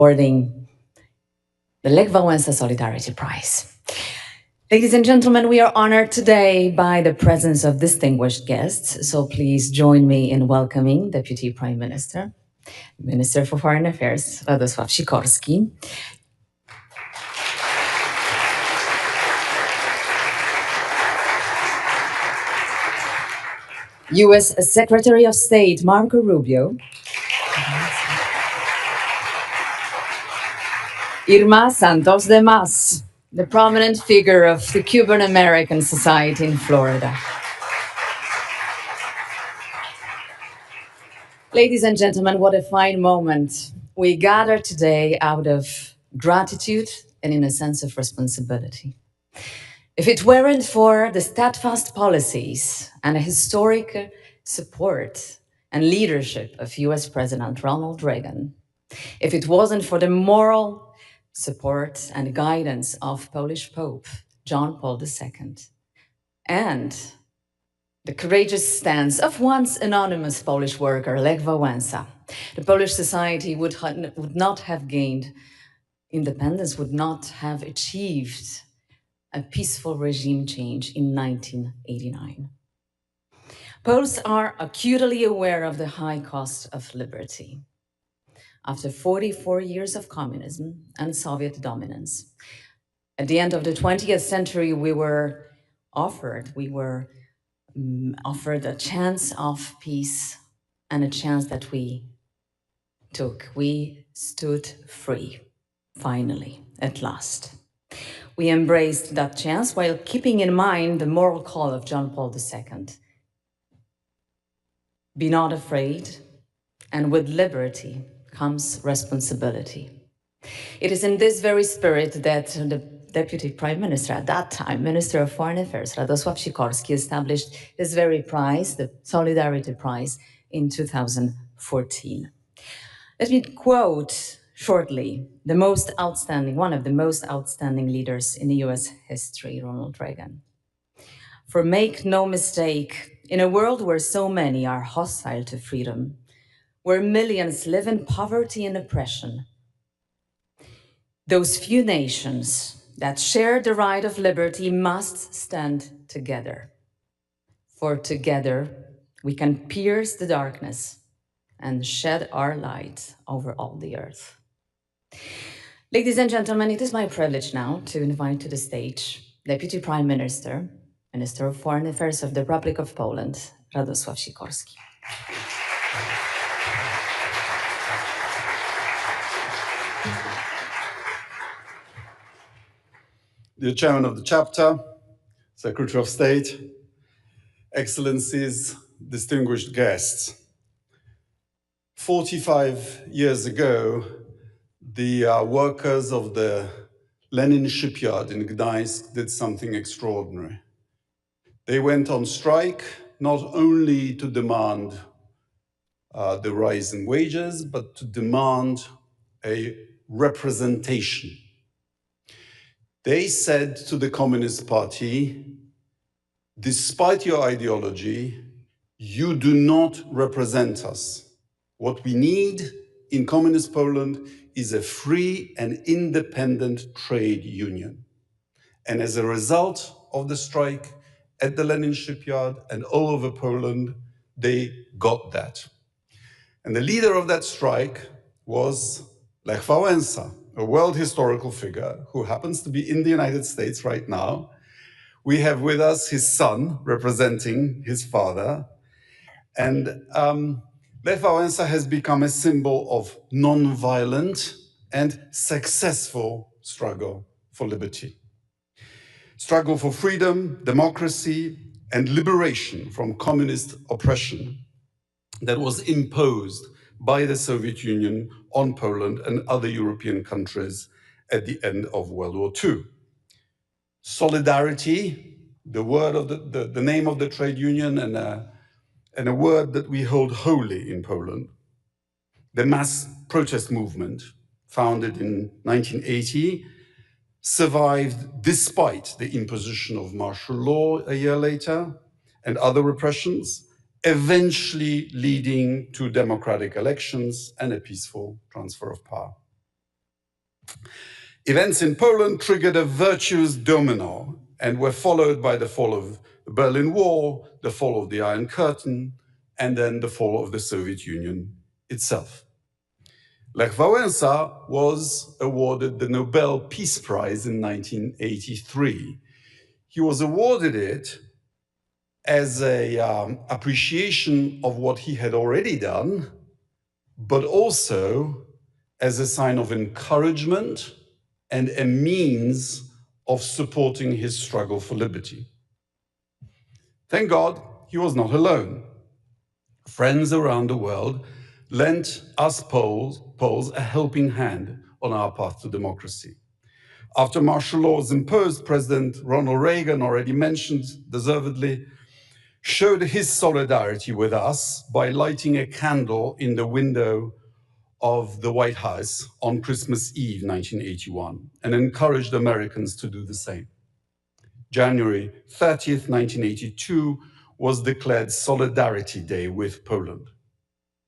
awarding the Lech Walesa Solidarity Prize. Ladies and gentlemen, we are honored today by the presence of distinguished guests, so please join me in welcoming Deputy Prime Minister, Minister for Foreign Affairs, Radosław Sikorski, US Secretary of State Marco Rubio, Irma Santos de Mas, the prominent figure of the Cuban American Society in Florida. Ladies and gentlemen, what a fine moment. We gather today out of gratitude and in a sense of responsibility. If it weren't for the steadfast policies and historic support and leadership of US President Ronald Reagan, if it wasn't for the moral support and guidance of Polish Pope John Paul II, and the courageous stance of once anonymous Polish worker Lech Walesa, the Polish society would not have gained independence, would not have achieved a peaceful regime change in 1989. Poles are acutely aware of the high cost of liberty. After 44 years of communism and Soviet dominance, at the end of the 20th century, we were offered a chance of peace and a chance that we took. We stood free, finally, at last. We embraced that chance while keeping in mind the moral call of John Paul II. Be not afraid, and with liberty comes responsibility. It is in this very spirit that the Deputy Prime Minister, at that time, Minister of Foreign Affairs, Radosław Sikorski, established this very prize, the Solidarity Prize, in 2014. Let me quote shortly one of the most outstanding leaders in the US history, Ronald Reagan. For make no mistake, in a world where so many are hostile to freedom, where millions live in poverty and oppression, those few nations that share the right of liberty must stand together. For together we can pierce the darkness and shed our light over all the earth. Ladies and gentlemen, it is my privilege now to invite to the stage Deputy Prime Minister, Minister of Foreign Affairs of the Republic of Poland, Radosław Sikorski. Dear Chairman of the Chapter, Secretary of State, Excellencies, distinguished guests. 45 years ago, the workers of the Lenin shipyard in Gdańsk did something extraordinary. They went on strike not only to demand the rise in wages, but to demand a representation. They said to the Communist Party, despite your ideology, you do not represent us. What we need in Communist Poland is a free and independent trade union. And as a result of the strike at the Lenin shipyard and all over Poland, they got that. And the leader of that strike was Lech Walesa, a world historical figure who happens to be in the United States right now. We have with us his son representing his father. And Lech Walesa has become a symbol of non-violent and successful struggle for liberty. Struggle for freedom, democracy, and liberation from communist oppression that was imposed by the Soviet Union on Poland and other European countries at the end of World War II. Solidarity, the word of the name of the trade union, and a word that we hold holy in Poland. The mass protest movement, founded in 1980, survived despite the imposition of martial law a year later and other repressions, eventually leading to democratic elections and a peaceful transfer of power. Events in Poland triggered a virtuous domino and were followed by the fall of the Berlin Wall, the fall of the Iron Curtain, and then the fall of the Soviet Union itself. Lech Walesa was awarded the Nobel Peace Prize in 1983. He was awarded it as an appreciation of what he had already done, but also as a sign of encouragement and a means of supporting his struggle for liberty. Thank God he was not alone. Friends around the world lent us Poles a helping hand on our path to democracy. After martial law was imposed, President Ronald Reagan, already mentioned deservedly, showed his solidarity with us by lighting a candle in the window of the White House on Christmas Eve 1981 and encouraged Americans to do the same. January 30th, 1982 was declared Solidarity Day with Poland.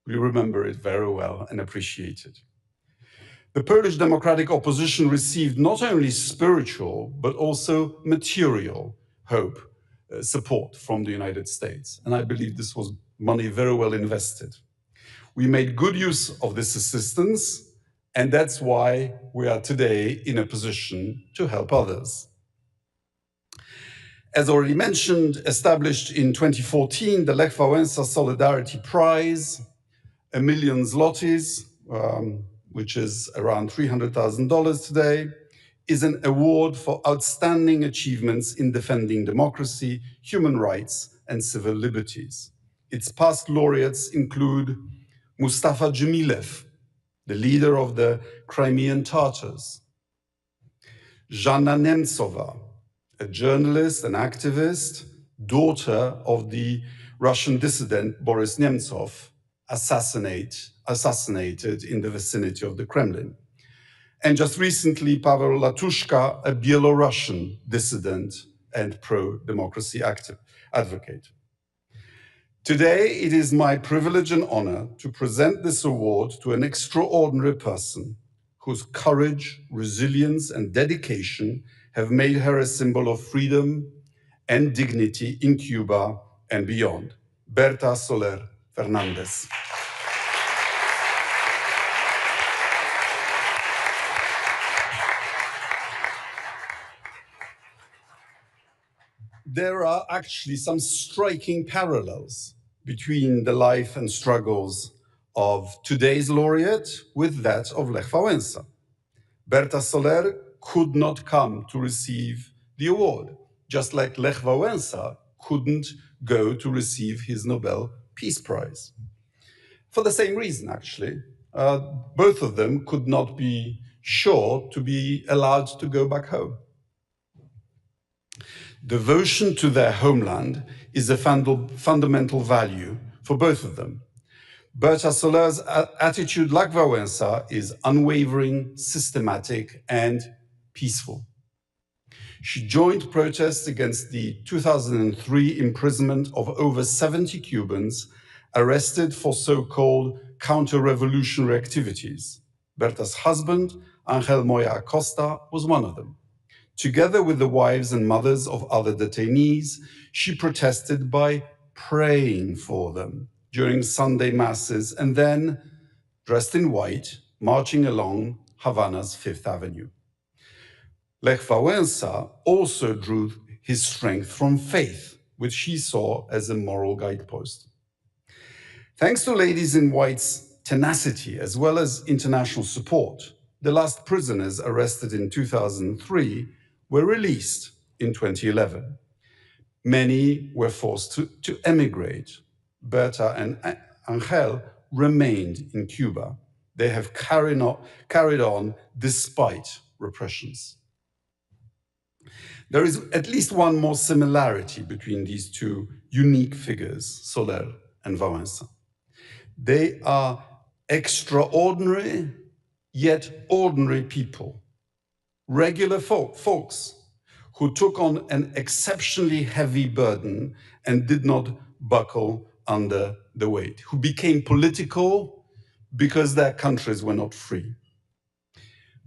We remember it very well and appreciate it. The Polish democratic opposition received not only spiritual, but also material hope, support from the United States. And I believe this was money very well invested. We made good use of this assistance, and that's why we are today in a position to help others. As already mentioned, established in 2014, the Lech Walesa Solidarity Prize, 1 million zlotys, which is around $300,000 today, is an award for outstanding achievements in defending democracy, human rights, and civil liberties. Its past laureates include Mustafa Dżemilev, the leader of the Crimean Tatars, Zhanna Nemtsova, a journalist and activist, daughter of the Russian dissident Boris Nemtsov, assassinated in the vicinity of the Kremlin. And just recently, Paweł Latuszka, a Belarusian dissident and pro-democracy advocate. Today, it is my privilege and honor to present this award to an extraordinary person whose courage, resilience, and dedication have made her a symbol of freedom and dignity in Cuba and beyond. Berta Soler Fernandez. There are actually some striking parallels between the life and struggles of today's laureate with that of Lech Walesa. Berta Soler could not come to receive the award, just like Lech Walesa couldn't go to receive his Nobel Peace Prize. For the same reason, actually. Both of them could not be sure to be allowed to go back home. Devotion to their homeland is a fundamental value for both of them. Berta Soler's attitude, like Wałęsa, is unwavering, systematic, and peaceful. She joined protests against the 2003 imprisonment of over 70 Cubans arrested for so-called counter-revolutionary activities. Berta's husband, Angel Moya Acosta, was one of them. Together with the wives and mothers of other detainees, she protested by praying for them during Sunday masses and then, dressed in white, marching along Havana's Fifth Avenue. Lech Walesa also drew his strength from faith, which he saw as a moral guidepost. Thanks to Ladies in White's tenacity as well as international support, the last prisoners arrested in 2003 were released in 2011. Many were forced to emigrate. Berta and Angel remained in Cuba. They have carried on despite repressions. There is at least one more similarity between these two unique figures, Soler and Wałęsa. They are extraordinary, yet ordinary people, regular folks who took on an exceptionally heavy burden and did not buckle under the weight, who became political because their countries were not free.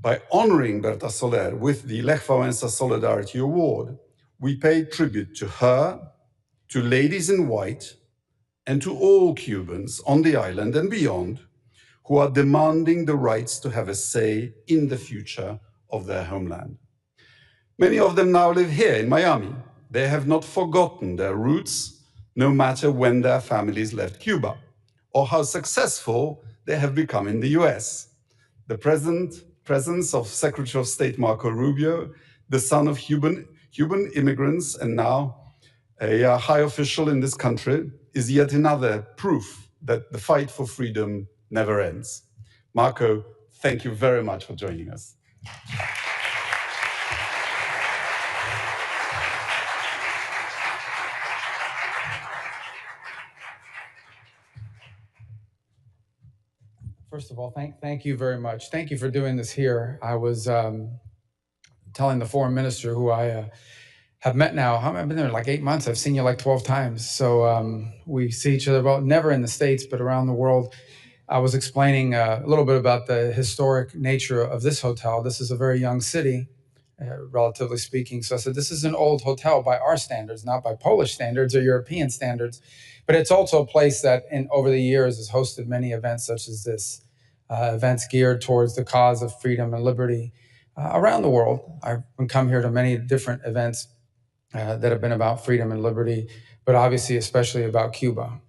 By honoring Berta Soler with the Lech Walesa Solidarity Award, we pay tribute to her, to ladies in white, and to all Cubans on the island and beyond who are demanding the rights to have a say in the future of their homeland. Many of them now live here in Miami. They have not forgotten their roots, no matter when their families left Cuba, or how successful they have become in the US. The presence of Secretary of State Marco Rubio, the son of Cuban immigrants and now a high official in this country, is yet another proof that the fight for freedom never ends. Marco, thank you very much for joining us. First of all, thank you very much. Thank you for doing this here. I was telling the foreign minister, who I have met now. I've been there like 8 months. I've seen you like 12 times. So we see each other, well, never in the States, but around the world. I was explaining a little bit about the historic nature of this hotel. This is a very young city, relatively speaking. So I said, this is an old hotel by our standards, not by Polish standards or European standards. But it's also a place that over the years has hosted many events such as this, events geared towards the cause of freedom and liberty around the world. I've come here to many different events that have been about freedom and liberty, but obviously especially about Cuba.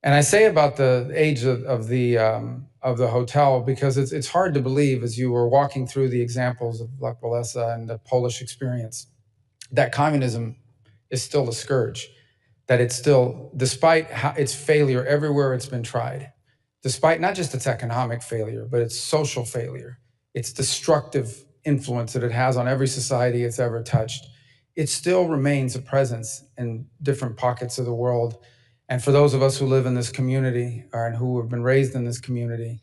And I say about the age of the hotel because it's hard to believe, as you were walking through the examples of Lech Walesa and the Polish experience, that communism is still a scourge. That it's still, despite its failure everywhere it's been tried, despite not just its economic failure, but its social failure, its destructive influence that it has on every society it's ever touched, it still remains a presence in different pockets of the world. And for those of us who live in this community and who have been raised in this community,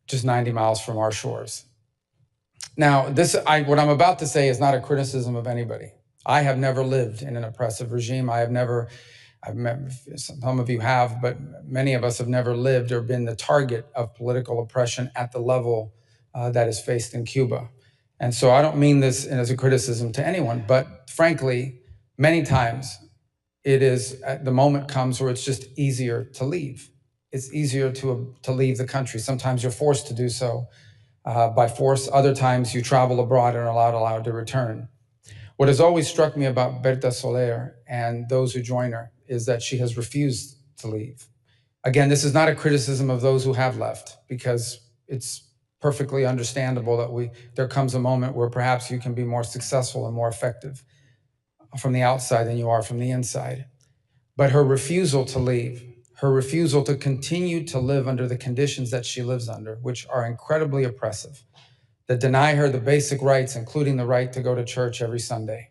just 90 miles from our shores. Now, what I'm about to say is not a criticism of anybody. I have never lived in an oppressive regime. Some of you have, but many of us have never lived or been the target of political oppression at the level that is faced in Cuba. And so I don't mean this as a criticism to anyone, but frankly, many times the moment comes where it's just easier to leave. It's easier to leave the country. Sometimes you're forced to do so by force. Other times you travel abroad and are allowed to return. What has always struck me about Berta Soler and those who join her is that she has refused to leave. Again, this is not a criticism of those who have left, because it's perfectly understandable that there comes a moment where perhaps you can be more successful and more effective from the outside than you are from the inside. But her refusal to leave, her refusal to continue to live under the conditions that she lives under, which are incredibly oppressive, that deny her the basic rights, including the right to go to church every Sunday,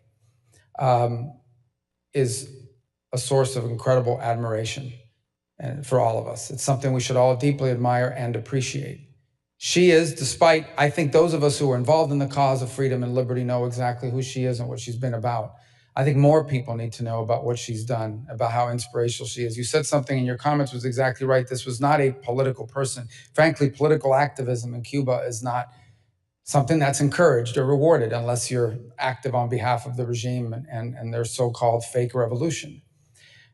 is a source of incredible admiration and for all of us. It's something we should all deeply admire and appreciate. She is, despite, I think those of us who are involved in the cause of freedom and liberty know exactly who she is and what she's been about. I think more people need to know about what she's done, about how inspirational she is. You said something in your comments was exactly right. This was not a political person. Frankly, political activism in Cuba is not something that's encouraged or rewarded unless you're active on behalf of the regime and their so-called fake revolution.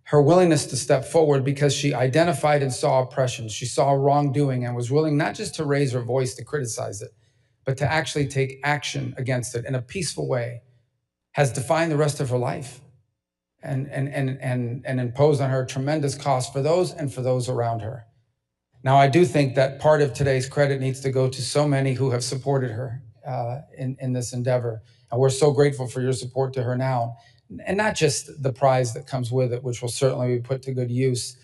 Her willingness to step forward because she identified and saw oppression, she saw wrongdoing and was willing not just to raise her voice to criticize it, but to actually take action against it in a peaceful way, has defined the rest of her life and imposed on her tremendous cost for those and for those around her. Now, I do think that part of today's credit needs to go to so many who have supported her in this endeavor. And we're so grateful for your support to her now. And not just the prize that comes with it, which will certainly be put to good use,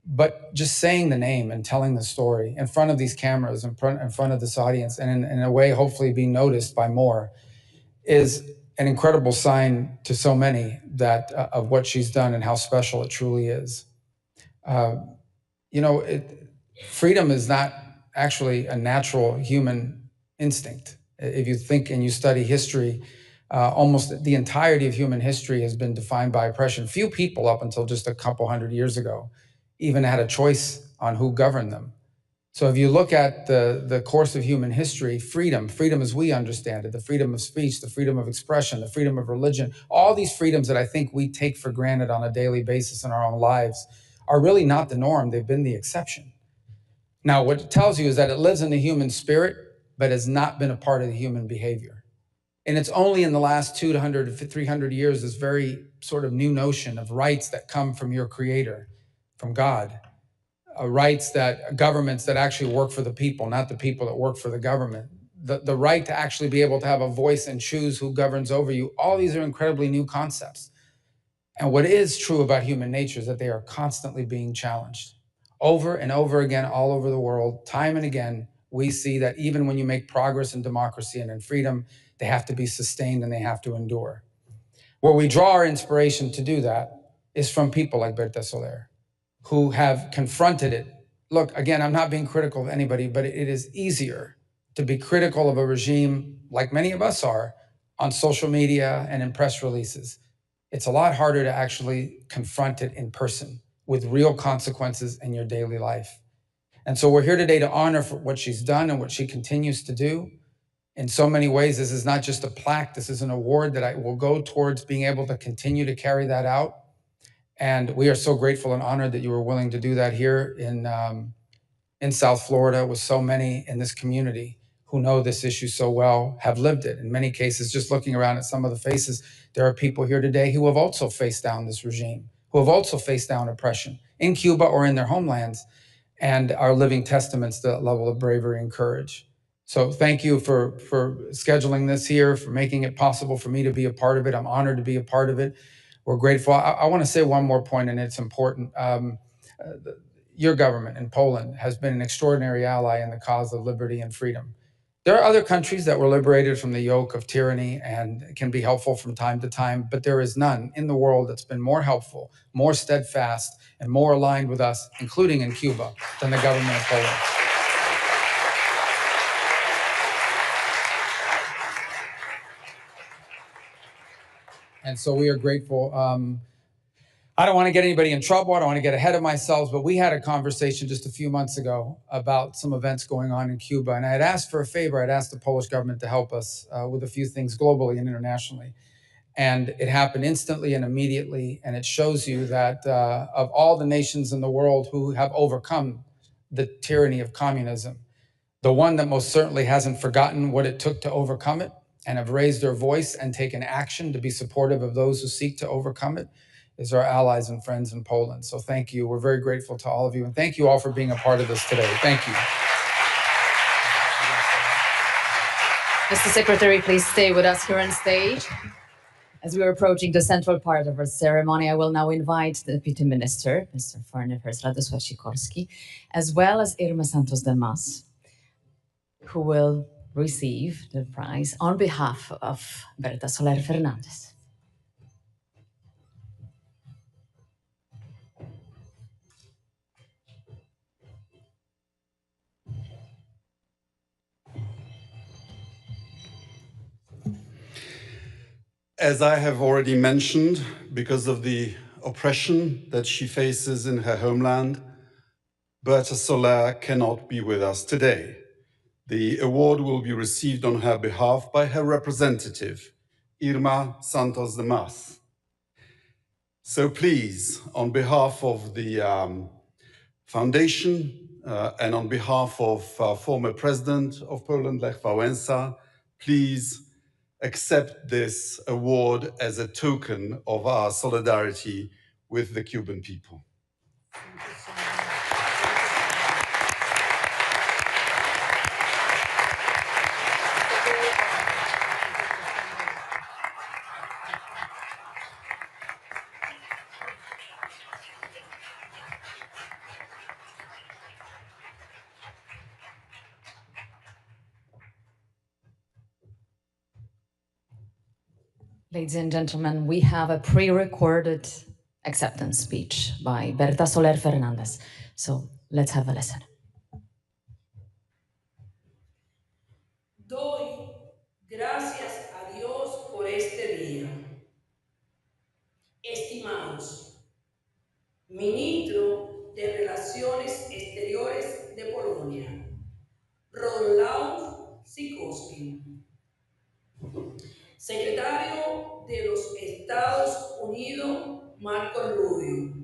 but just saying the name and telling the story in front of these cameras, in front of this audience, and in a way hopefully be noticed by more, is an incredible sign to so many that of what she's done and how special it truly is. Freedom is not actually a natural human instinct. If you think and you study history, almost the entirety of human history has been defined by oppression. Few people up until just a couple hundred years ago even had a choice on who governed them. So if you look at the course of human history, freedom as we understand it, the freedom of speech, the freedom of expression, the freedom of religion, all these freedoms that I think we take for granted on a daily basis in our own lives are really not the norm. They've been the exception. Now, what it tells you is that it lives in the human spirit, but has not been a part of the human behavior. And it's only in the last 200 to 300 years, this very sort of new notion of rights that come from your creator, from God, rights that governments that actually work for the people, not the people that work for the government, the right to actually be able to have a voice and choose who governs over you. All these are incredibly new concepts. And what is true about human nature is that they are constantly being challenged. Over and over again, all over the world, time and again, we see that even when you make progress in democracy and in freedom, they have to be sustained and they have to endure. Where we draw our inspiration to do that is from people like Berta Soler, who have confronted it. Look, again, I'm not being critical of anybody, but it is easier to be critical of a regime, like many of us are, on social media and in press releases. It's a lot harder to actually confront it in person with real consequences in your daily life. And so we're here today to honor for what she's done and what she continues to do. In so many ways, this is not just a plaque, this is an award that I will go towards being able to continue to carry that out. And we are so grateful and honored that you were willing to do that here in South Florida with so many in this community who know this issue so well, have lived it. In many cases, just looking around at some of the faces, there are people here today who have also faced down this regime, who have also faced down oppression in Cuba or in their homelands, and are living testaments to that level of bravery and courage. So thank you for scheduling this here, for making it possible for me to be a part of it. I'm honored to be a part of it. We're grateful. I want to say one more point, and it's important. Your government in Poland has been an extraordinary ally in the cause of liberty and freedom. There are other countries that were liberated from the yoke of tyranny and can be helpful from time to time, but there is none in the world that's been more helpful, more steadfast, and more aligned with us, including in Cuba, than the government of Poland. And so we are grateful. I don't want to get anybody in trouble. I don't want to get ahead of myself, but we had a conversation just a few months ago about some events going on in Cuba. And I had asked for a favor. I'd asked the Polish government to help us with a few things globally and internationally. And it happened instantly and immediately. And it shows you that of all the nations in the world who have overcome the tyranny of communism, the one that most certainly hasn't forgotten what it took to overcome it and have raised their voice and taken action to be supportive of those who seek to overcome it is our allies and friends in Poland. So thank you. We're very grateful to all of you. And thank you all for being a part of this today. Thank you. Mr. Secretary, please stay with us here on stage. As we are approaching the central part of our ceremony, I will now invite the Deputy Minister, Mr. Foreign Affairs Radosław Sikorski, as well as Irma Santos del Mas, who will receive the prize on behalf of Berta Soler Fernandez. As I have already mentioned, because of the oppression that she faces in her homeland, Berta Soler cannot be with us today. The award will be received on her behalf by her representative, Irma Santos del Mas. So please, on behalf of the foundation and on behalf of former President of Poland, Lech Walesa, please accept this award as a token of our solidarity with the Cuban people. Ladies and gentlemen, we have a pre-recorded acceptance speech by Berta Soler Fernandez. So let's have a listen. Doy gracias a Dios por este día. Estimados, Ministro de Relaciones Exteriores de Polonia, Secretario de los Estados Unidos, Marco Rubio.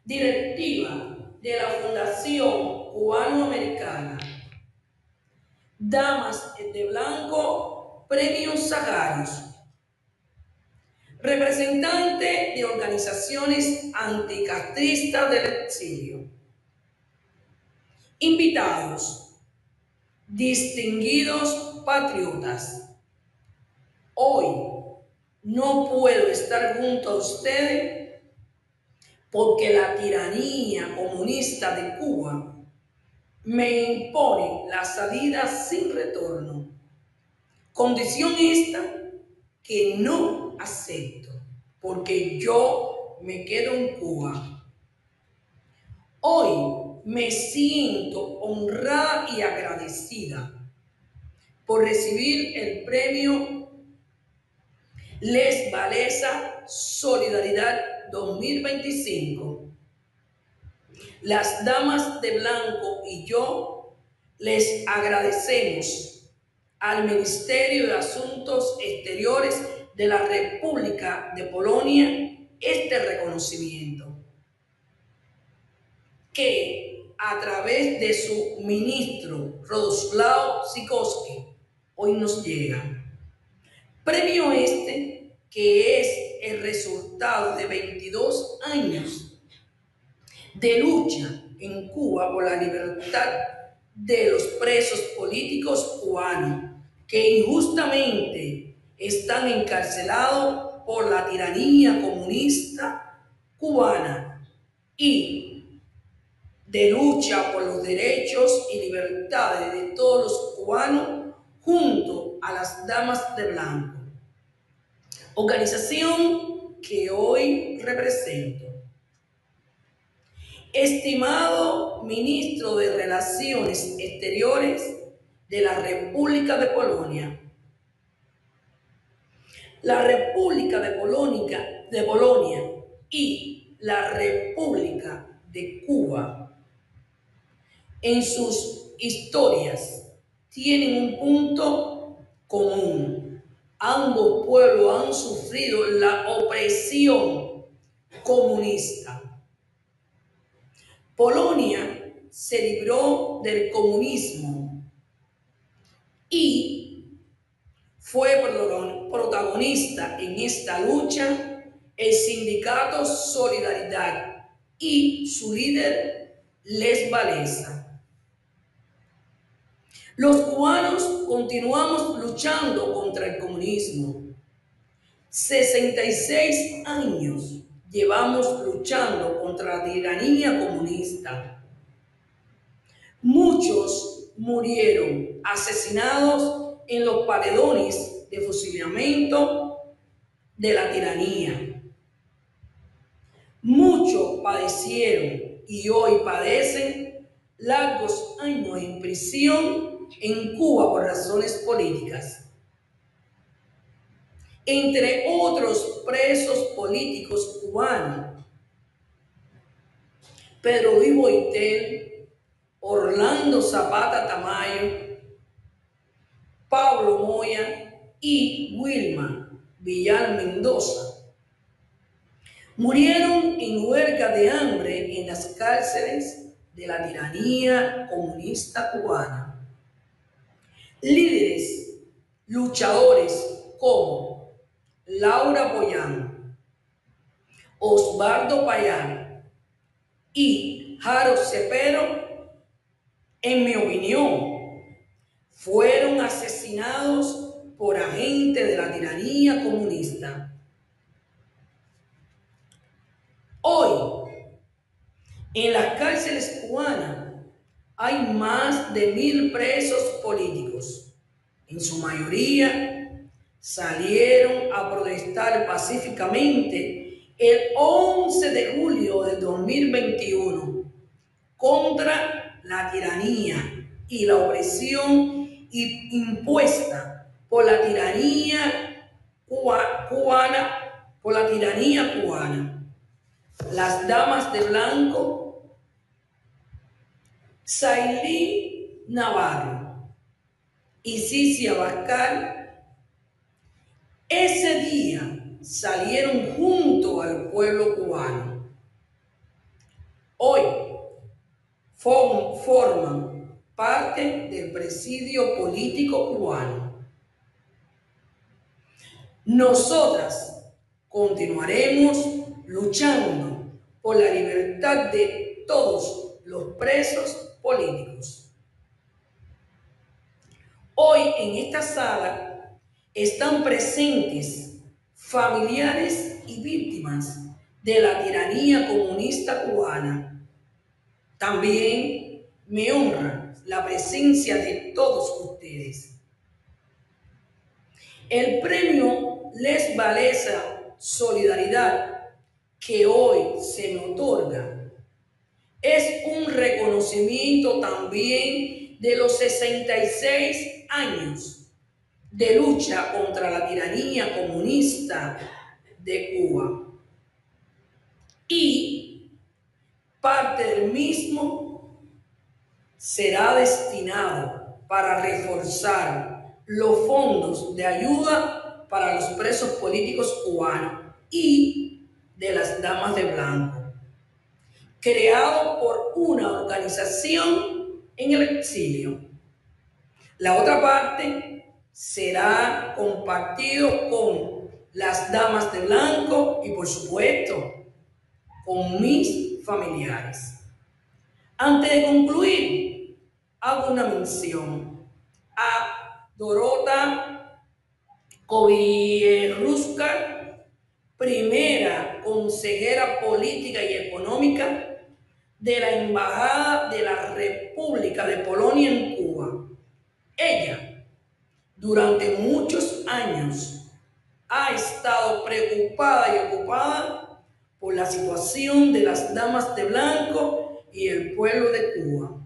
Directiva de la Fundación Cubano-Americana. Damas de Blanco, Premios Sagarios. Representante de organizaciones anticastristas del exilio. Invitados, distinguidos patriotas. Hoy no puedo estar junto a ustedes porque la tiranía comunista de Cuba me impone la salida sin retorno. Condición esta que no acepto, porque yo me quedo en Cuba. Hoy me siento honrada y agradecida por recibir el premio Lech Walesa Solidaridad 2025. Las damas de blanco y yo les agradecemos al Ministerio de Asuntos Exteriores de la República de Polonia este reconocimiento, que a través de su ministro Radosław Sikorski hoy nos llega. Premio este que es el resultado de 22 años de lucha en Cuba por la libertad de los presos políticos cubanos que injustamente están encarcelados por la tiranía comunista cubana y de lucha por los derechos y libertades de todos los cubanos junto a las damas de blanco, organización que hoy represento. Estimado ministro de Relaciones Exteriores de la República de Polonia, la República de Polonia y la República de Cuba en sus historias tienen un punto común. Ambos pueblos han sufrido la opresión comunista. Polonia se libró del comunismo y fue protagonista en esta lucha el sindicato Solidaridad y su líder Lech Walesa. Los cubanos continuamos luchando contra el comunismo. 66 años llevamos luchando contra la tiranía comunista. Muchos murieron asesinados en los paredones de fusilamiento de la tiranía. Muchos padecieron y hoy padecen largos años en prisión en Cuba por razones políticas. Entre otros presos políticos cubanos, Pedro Luis Boitel, Orlando Zapata Tamayo, Pablo Moya y Wilma Villar Mendoza murieron en huelga de hambre en las cárceles de la tiranía comunista cubana. Líderes, luchadores como Laura Boyán, Osvaldo Payán y Jaro Cepero, en mi opinión, fueron asesinados por agentes de la tiranía comunista. Hoy, en las cárceles cubanas hay más de 1000 presos políticos. En su mayoría salieron a protestar pacíficamente el 11 de julio del 2021 contra la tiranía y la opresión impuesta por la tiranía cubana. Las damas de blanco, Sailí Navarro, y Sisi Abascal, ese día salieron junto al pueblo cubano. Hoy forman parte del presidio político cubano. Nosotras continuaremos luchando por la libertad de todos los presos políticos. Hoy en esta sala están presentes familiares y víctimas de la tiranía comunista cubana. También me honra la presencia de todos ustedes. El premio Lech Walesa Solidaridad que hoy se me otorga es un reconocimiento también de los 66 años de lucha contra la tiranía comunista de Cuba. Y parte del mismo será destinado para reforzar los fondos de ayuda para los presos políticos cubanos y de las damas de blanco, creado por una organización en el exilio. La otra parte será compartido con las damas de blanco y, por supuesto, con mis familiares. Antes de concluir, hago una mención a Dorota Kobyerruska, primera consejera política y económica de la Embajada de la República de Polonia en Cuba. Ella, durante muchos años, ha estado preocupada y ocupada por la situación de las damas de blanco y el pueblo de Cuba.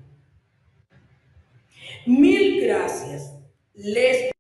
Mil gracias. Les